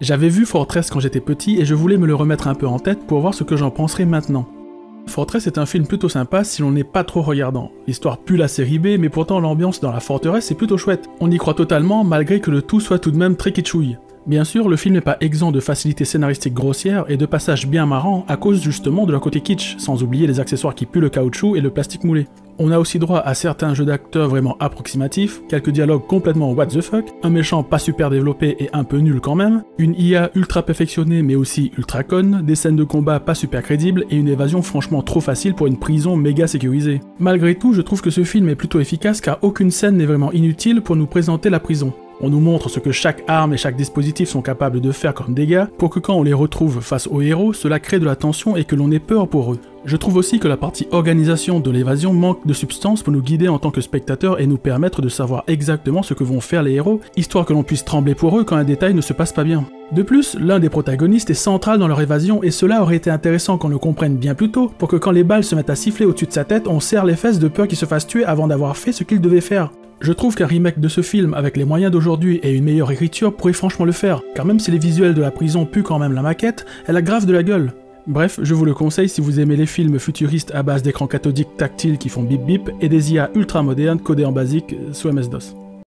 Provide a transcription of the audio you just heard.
J'avais vu Fortress quand j'étais petit et je voulais me le remettre un peu en tête pour voir ce que j'en penserais maintenant. Fortress est un film plutôt sympa si l'on n'est pas trop regardant. L'histoire pue la série B, mais pourtant l'ambiance dans la forteresse est plutôt chouette. On y croit totalement malgré que le tout soit tout de même très kitschouille. Bien sûr, le film n'est pas exempt de facilités scénaristiques grossières et de passages bien marrants à cause justement de leur côté kitsch, sans oublier les accessoires qui puent le caoutchouc et le plastique moulé. On a aussi droit à certains jeux d'acteurs vraiment approximatifs, quelques dialogues complètement what the fuck, un méchant pas super développé et un peu nul quand même, une IA ultra perfectionnée mais aussi ultra conne, des scènes de combat pas super crédibles et une évasion franchement trop facile pour une prison méga sécurisée. Malgré tout, je trouve que ce film est plutôt efficace car aucune scène n'est vraiment inutile pour nous présenter la prison. On nous montre ce que chaque arme et chaque dispositif sont capables de faire comme dégâts, pour que quand on les retrouve face aux héros, cela crée de la tension et que l'on ait peur pour eux. Je trouve aussi que la partie organisation de l'évasion manque de substance pour nous guider en tant que spectateurs et nous permettre de savoir exactement ce que vont faire les héros, histoire que l'on puisse trembler pour eux quand un détail ne se passe pas bien. De plus, l'un des protagonistes est central dans leur évasion et cela aurait été intéressant qu'on le comprenne bien plus tôt, pour que quand les balles se mettent à siffler au-dessus de sa tête, on serre les fesses de peur qu'il se fasse tuer avant d'avoir fait ce qu'il devait faire. Je trouve qu'un remake de ce film avec les moyens d'aujourd'hui et une meilleure écriture pourrait franchement le faire, car même si les visuels de la prison puent quand même la maquette, elle a grave de la gueule. Bref, je vous le conseille si vous aimez les films futuristes à base d'écrans cathodiques tactiles qui font bip bip et des IA ultra modernes codées en basique sous MS-DOS.